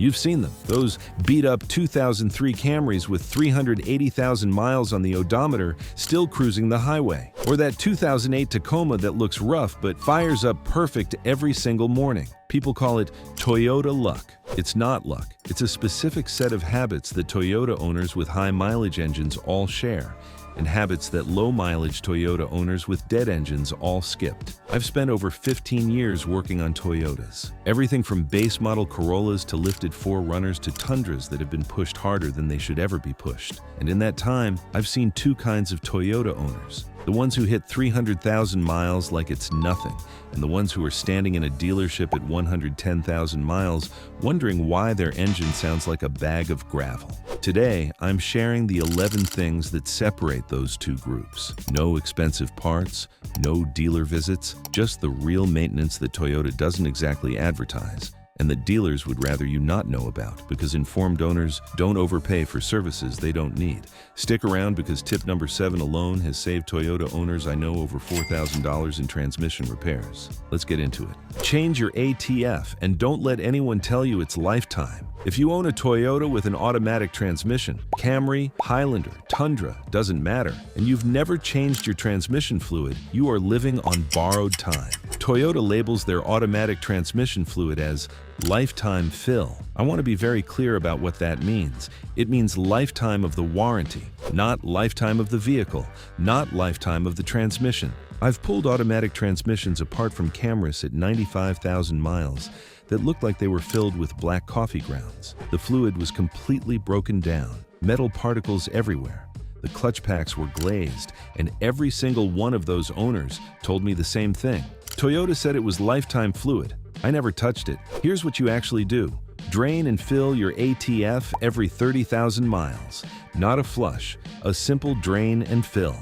You've seen them, those beat-up 2003 Camrys with 380,000 miles on the odometer still cruising the highway. Or that 2008 Tacoma that looks rough but fires up perfect every single morning. People call it Toyota luck. It's not luck. It's a specific set of habits that Toyota owners with high-mileage engines all share, and habits that low-mileage Toyota owners with dead engines all skipped. I've spent over 15 years working on Toyotas. Everything from base model Corollas to lifted 4Runners to Tundras that have been pushed harder than they should ever be pushed. And in that time, I've seen two kinds of Toyota owners. The ones who hit 300,000 miles like it's nothing, and the ones who are standing in a dealership at 110,000 miles wondering why their engine sounds like a bag of gravel. Today, I'm sharing the 11 things that separate those two groups. No expensive parts, no dealer visits, just the real maintenance that Toyota doesn't exactly advertise, and that dealers would rather you not know about, because informed owners don't overpay for services they don't need. Stick around, because tip number 7 alone has saved Toyota owners I know over $4,000 in transmission repairs. Let's get into it. Change your ATF, and don't let anyone tell you it's lifetime. If you own a Toyota with an automatic transmission, Camry, Highlander, Tundra, doesn't matter, and you've never changed your transmission fluid, you are living on borrowed time. Toyota labels their automatic transmission fluid as lifetime fill. I want to be very clear about what that means. It means lifetime of the warranty, not lifetime of the vehicle, not lifetime of the transmission. I've pulled automatic transmissions apart from Camrys at 95,000 miles that looked like they were filled with black coffee grounds. The fluid was completely broken down, metal particles everywhere. The clutch packs were glazed, and every single one of those owners told me the same thing. Toyota said it was lifetime fluid. I never touched it. Here's what you actually do. Drain and fill your ATF every 30,000 miles. Not a flush, a simple drain and fill.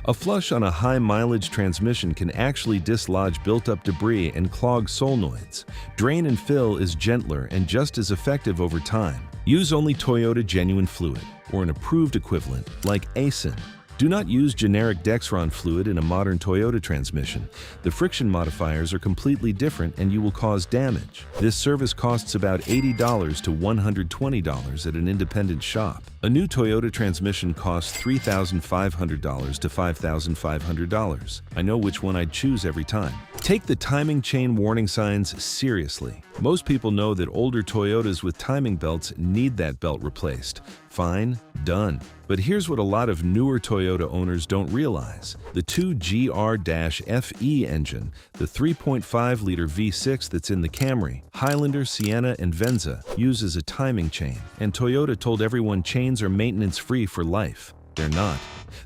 A flush on a high-mileage transmission can actually dislodge built-up debris and clog solenoids. Drain and fill is gentler and just as effective over time. Use only Toyota Genuine Fluid, or an approved equivalent like ASIN. Do not use generic Dexron fluid in a modern Toyota transmission. The friction modifiers are completely different and you will cause damage. This service costs about $80 to $120 at an independent shop. A new Toyota transmission costs $3,500 to $5,500. I know which one I'd choose every time. Take the timing chain warning signs seriously. Most people know that older Toyotas with timing belts need that belt replaced. Fine, done. But here's what a lot of newer Toyota owners don't realize. The 2GR-FE engine, the 3.5-liter V6 that's in the Camry, Highlander, Sienna, and Venza, uses a timing chain, and Toyota told everyone chains are maintenance-free for life. They're not.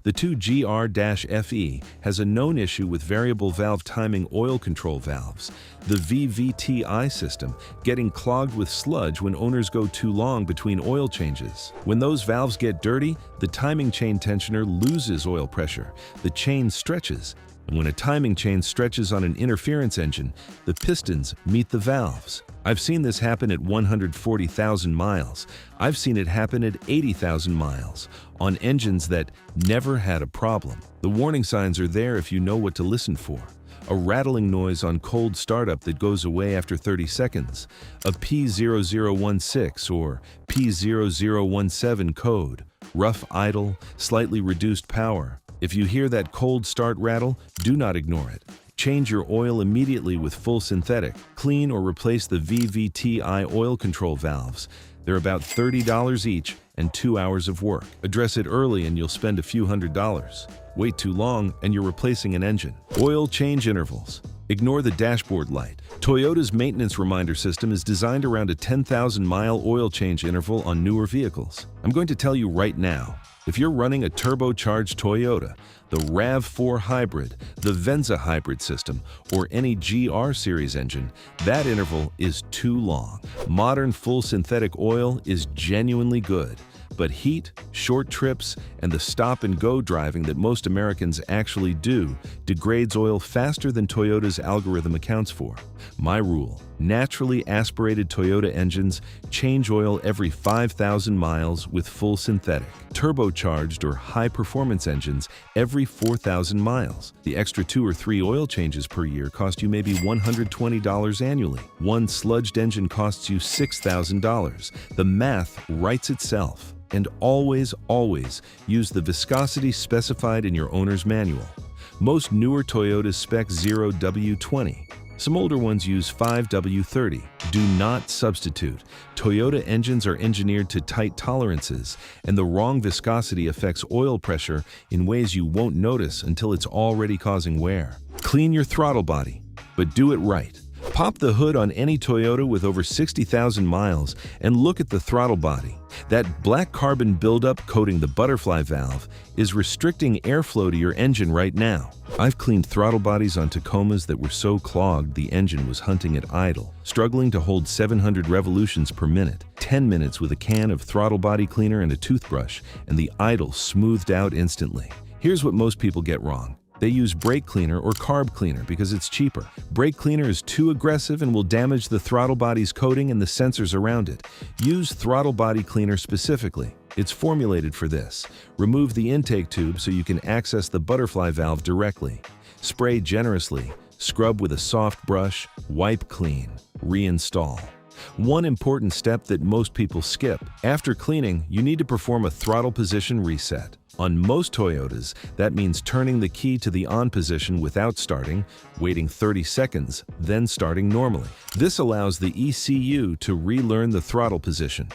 The 2GR-FE has a known issue with variable valve timing oil control valves, the VVTi system, getting clogged with sludge when owners go too long between oil changes. When those valves get dirty, the timing chain tensioner loses oil pressure, the chain stretches, and when a timing chain stretches on an interference engine, the pistons meet the valves. I've seen this happen at 140,000 miles. I've seen it happen at 80,000 miles, on engines that never had a problem. The warning signs are there if you know what to listen for. A rattling noise on cold startup that goes away after 30 seconds, a P0016 or P0017 code, rough idle, slightly reduced power. If you hear that cold start rattle, do not ignore it. Change your oil immediately with full synthetic. Clean or replace the VVTi oil control valves. They're about $30 each and 2 hours of work. Address it early and you'll spend a few $100s. Wait too long and you're replacing an engine. Oil change intervals. Ignore the dashboard light. Toyota's maintenance reminder system is designed around a 10,000-mile oil change interval on newer vehicles. I'm going to tell you right now, if you're running a turbocharged Toyota, the RAV4 Hybrid, the Venza Hybrid system, or any GR Series engine, that interval is too long. Modern full synthetic oil is genuinely good, but heat, short trips, and the stop-and-go driving that most Americans actually do degrades oil faster than Toyota's algorithm accounts for. My rule: naturally aspirated Toyota engines change oil every 5,000 miles with full synthetic. Turbocharged or high-performance engines every 4,000 miles. The extra 2 or 3 oil changes per year cost you maybe $120 annually. One sludged engine costs you $6,000. The math writes itself. And always, always use the viscosity specified in your owner's manual. Most newer Toyotas spec 0W20. Some older ones use 5W30. Do not substitute. Toyota engines are engineered to tight tolerances, and the wrong viscosity affects oil pressure in ways you won't notice until it's already causing wear. Clean your throttle body, but do it right. Pop the hood on any Toyota with over 60,000 miles and look at the throttle body. That black carbon buildup coating the butterfly valve is restricting airflow to your engine right now. I've cleaned throttle bodies on Tacomas that were so clogged the engine was hunting at idle, struggling to hold 700 revolutions per minute. 10 minutes with a can of throttle body cleaner and a toothbrush, and the idle smoothed out instantly. Here's what most people get wrong. They use brake cleaner or carb cleaner because it's cheaper. Brake cleaner is too aggressive and will damage the throttle body's coating and the sensors around it. Use throttle body cleaner specifically. It's formulated for this. Remove the intake tube so you can access the butterfly valve directly. Spray generously. Scrub with a soft brush. Wipe clean. Reinstall. One important step that most people skip. After cleaning, you need to perform a throttle position reset. On most Toyotas, that means turning the key to the on position without starting, waiting 30 seconds, then starting normally. This allows the ECU to relearn the throttle position.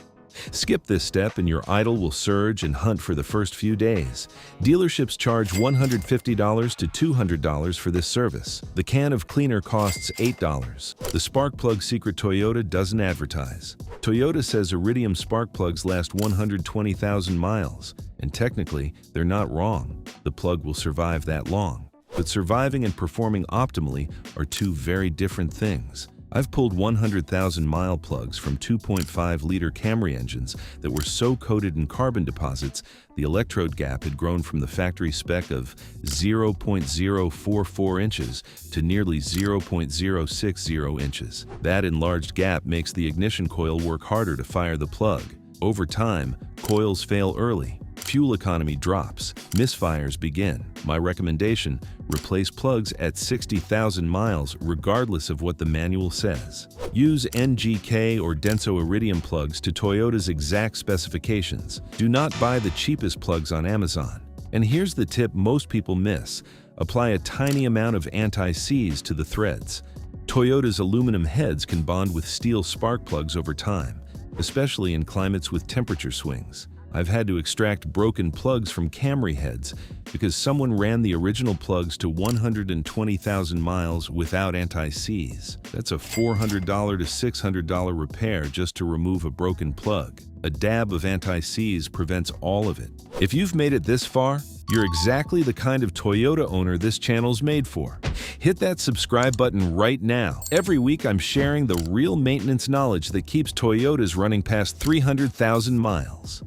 Skip this step and your idle will surge and hunt for the first few days. Dealerships charge $150 to $200 for this service. The can of cleaner costs $8. The spark plug secret Toyota doesn't advertise. Toyota says Iridium spark plugs last 120,000 miles, and technically, they're not wrong. The plug will survive that long. But surviving and performing optimally are two very different things. I've pulled 100,000-mile plugs from 2.5-liter Camry engines that were so coated in carbon deposits, the electrode gap had grown from the factory spec of 0.044 inches to nearly 0.060 inches. That enlarged gap makes the ignition coil work harder to fire the plug. Over time, coils fail early. Fuel economy drops, misfires begin. My recommendation: replace plugs at 60,000 miles regardless of what the manual says. Use NGK or Denso Iridium plugs to Toyota's exact specifications. Do not buy the cheapest plugs on Amazon. And here's the tip most people miss: apply a tiny amount of anti-seize to the threads. Toyota's aluminum heads can bond with steel spark plugs over time, especially in climates with temperature swings. I've had to extract broken plugs from Camry heads because someone ran the original plugs to 120,000 miles without anti-seize. That's a $400 to $600 repair just to remove a broken plug. A dab of anti-seize prevents all of it. If you've made it this far, you're exactly the kind of Toyota owner this channel's made for. Hit that subscribe button right now. Every week I'm sharing the real maintenance knowledge that keeps Toyotas running past 300,000 miles.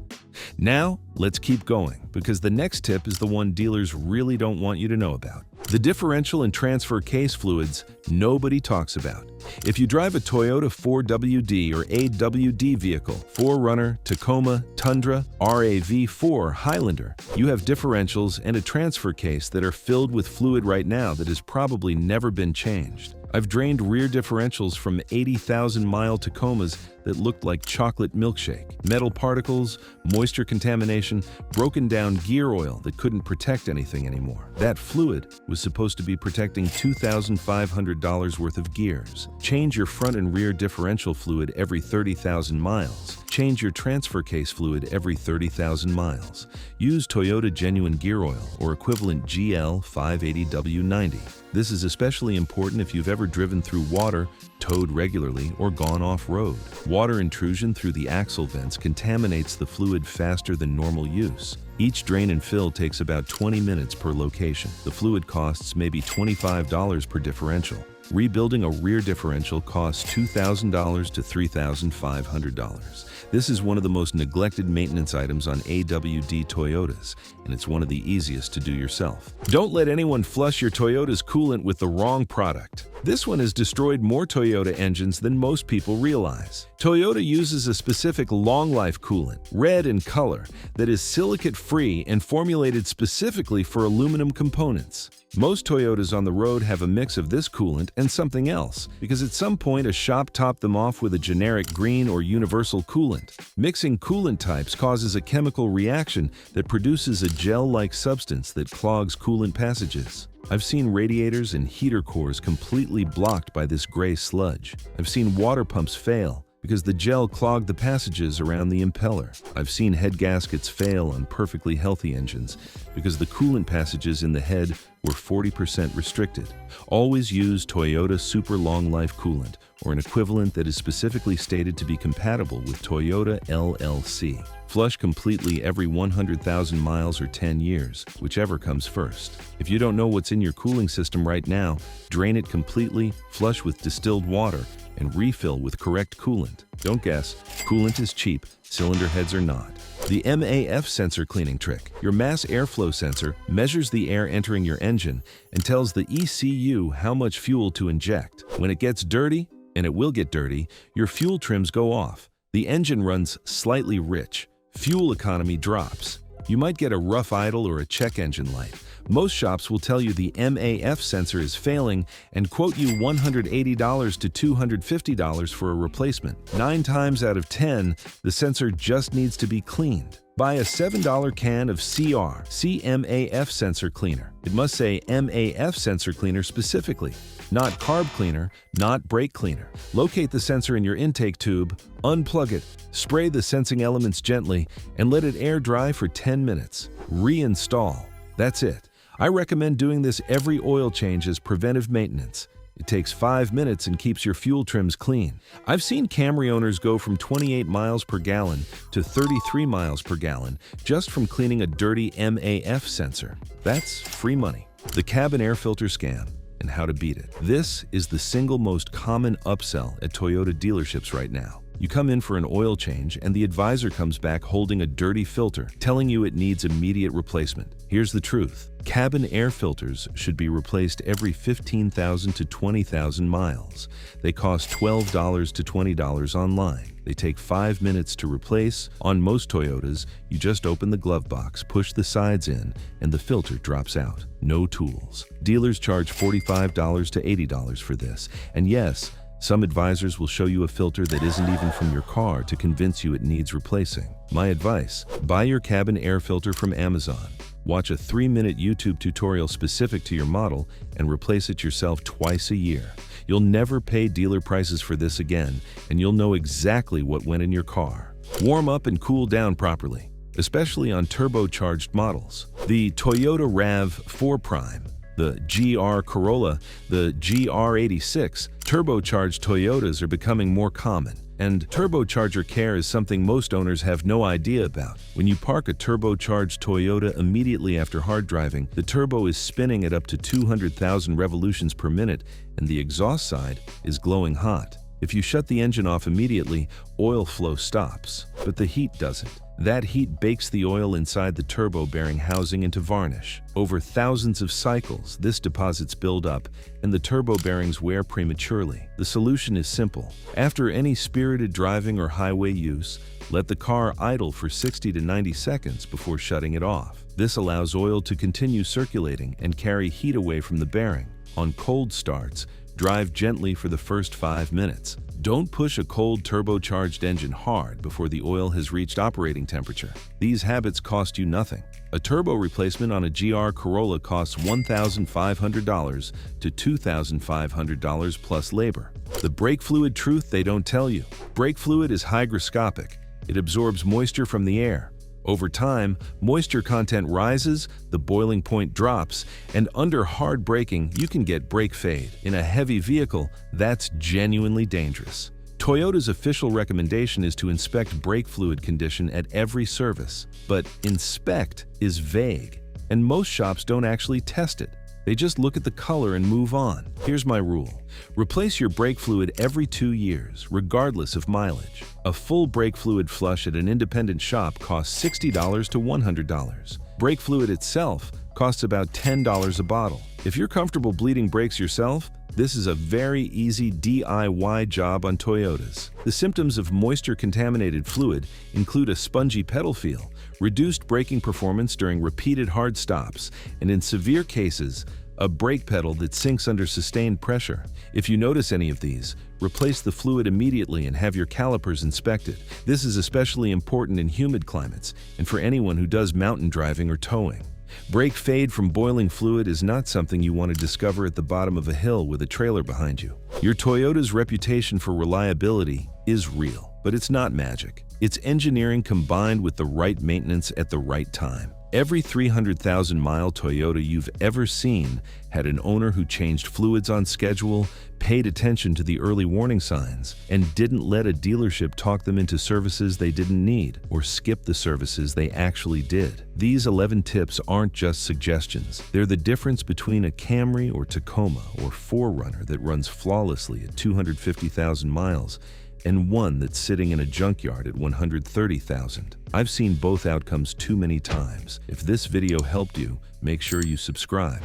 Now, let's keep going, because the next tip is the one dealers really don't want you to know about. The differential and transfer case fluids nobody talks about. If you drive a Toyota 4WD or AWD vehicle, 4Runner, Tacoma, Tundra, RAV4, Highlander, you have differentials and a transfer case that are filled with fluid right now that has probably never been changed. I've drained rear differentials from 80,000-mile Tacomas that looked like chocolate milkshake. Metal particles, moisture contamination, broken down gear oil that couldn't protect anything anymore. That fluid was supposed to be protecting $2,500 worth of gears. Change your front and rear differential fluid every 30,000 miles. Change your transfer case fluid every 30,000 miles. Use Toyota Genuine Gear Oil or equivalent GL 580W90. This is especially important if you've ever driven through water, towed regularly, or gone off-road. Water intrusion through the axle vents contaminates the fluid faster than normal use. Each drain and fill takes about 20 minutes per location. The fluid costs maybe $25 per differential. Rebuilding a rear differential costs $2,000 to $3,500. This is one of the most neglected maintenance items on AWD Toyotas, and it's one of the easiest to do yourself. Don't let anyone flush your Toyota's coolant with the wrong product. This one has destroyed more Toyota engines than most people realize. Toyota uses a specific long-life coolant, red in color, that is silicate-free and formulated specifically for aluminum components. Most Toyotas on the road have a mix of this coolant and something else, because at some point a shop topped them off with a generic green or universal coolant. Mixing coolant types causes a chemical reaction that produces a gel-like substance that clogs coolant passages. I've seen radiators and heater cores completely blocked by this gray sludge. I've seen water pumps fail because the gel clogged the passages around the impeller. I've seen head gaskets fail on perfectly healthy engines because the coolant passages in the head were 40% restricted. Always use Toyota Super Long Life Coolant or an equivalent that is specifically stated to be compatible with Toyota LLC. Flush completely every 100,000 miles or 10 years, whichever comes first. If you don't know what's in your cooling system right now, drain it completely, flush with distilled water, and refill with correct coolant. Don't guess, coolant is cheap, cylinder heads are not. The MAF sensor cleaning trick. Your mass airflow sensor measures the air entering your engine and tells the ECU how much fuel to inject. When it gets dirty, and it will get dirty, your fuel trims go off. The engine runs slightly rich. Fuel economy drops. You might get a rough idle or a check engine light. Most shops will tell you the MAF sensor is failing and quote you $180 to $250 for a replacement. 9 times out of 10, the sensor just needs to be cleaned. Buy a $7 can of CMAF sensor cleaner. It must say MAF sensor cleaner specifically, not carb cleaner, not brake cleaner. Locate the sensor in your intake tube, unplug it, spray the sensing elements gently, and let it air dry for 10 minutes. Reinstall. That's it. I recommend doing this every oil change as preventive maintenance. It takes 5 minutes and keeps your fuel trims clean. I've seen Camry owners go from 28 miles per gallon to 33 miles per gallon just from cleaning a dirty MAF sensor. That's free money. The cabin air filter scam and how to beat it. This is the single most common upsell at Toyota dealerships right now. You come in for an oil change and the advisor comes back holding a dirty filter, telling you it needs immediate replacement. Here's the truth. Cabin air filters should be replaced every 15,000 to 20,000 miles. They cost $12 to $20 online. They take 5 minutes to replace. On most Toyotas, you just open the glove box, push the sides in, and the filter drops out. No tools. Dealers charge $45 to $80 for this. And yes, some advisors will show you a filter that isn't even from your car to convince you it needs replacing. My advice: buy your cabin air filter from Amazon. Watch a 3-minute YouTube tutorial specific to your model and replace it yourself twice a year. You'll never pay dealer prices for this again, and you'll know exactly what went in your car. Warm up and cool down properly, especially on turbocharged models. The Toyota RAV4 Prime, the GR Corolla, the GR86, turbocharged Toyotas are becoming more common. And turbocharger care is something most owners have no idea about. When you park a turbocharged Toyota immediately after hard driving, the turbo is spinning at up to 200,000 revolutions per minute, and the exhaust side is glowing hot. If you shut the engine off immediately, oil flow stops, but the heat doesn't. That heat bakes the oil inside the turbo bearing housing into varnish. Over thousands of cycles, this deposits build up, and the turbo bearings wear prematurely. The solution is simple. After any spirited driving or highway use, let the car idle for 60 to 90 seconds before shutting it off. This allows oil to continue circulating and carry heat away from the bearing. On cold starts, drive gently for the first 5 minutes. Don't push a cold turbocharged engine hard before the oil has reached operating temperature. These habits cost you nothing. A turbo replacement on a GR Corolla costs $1,500 to $2,500 plus labor. The brake fluid truth they don't tell you. Brake fluid is hygroscopic. It absorbs moisture from the air. Over time, moisture content rises, the boiling point drops, and under hard braking, you can get brake fade. In a heavy vehicle, that's genuinely dangerous. Toyota's official recommendation is to inspect brake fluid condition at every service, but inspect is vague, and most shops don't actually test it. They just look at the color and move on. Here's my rule. Replace your brake fluid every 2 years, regardless of mileage. A full brake fluid flush at an independent shop costs $60 to $100. Brake fluid itself costs about $10 a bottle. If you're comfortable bleeding brakes yourself, this is a very easy DIY job on Toyotas. The symptoms of moisture-contaminated fluid include a spongy pedal feel, reduced braking performance during repeated hard stops, and in severe cases, a brake pedal that sinks under sustained pressure. If you notice any of these, replace the fluid immediately and have your calipers inspected. This is especially important in humid climates and for anyone who does mountain driving or towing. Brake fade from boiling fluid is not something you want to discover at the bottom of a hill with a trailer behind you. Your Toyota's reputation for reliability is real, but it's not magic. It's engineering combined with the right maintenance at the right time. Every 300,000-mile Toyota you've ever seen had an owner who changed fluids on schedule, paid attention to the early warning signs, and didn't let a dealership talk them into services they didn't need or skip the services they actually did. These 11 tips aren't just suggestions. They're the difference between a Camry or Tacoma or 4Runner that runs flawlessly at 250,000 miles and one that's sitting in a junkyard at 130,000. I've seen both outcomes too many times. If this video helped you, make sure you subscribe.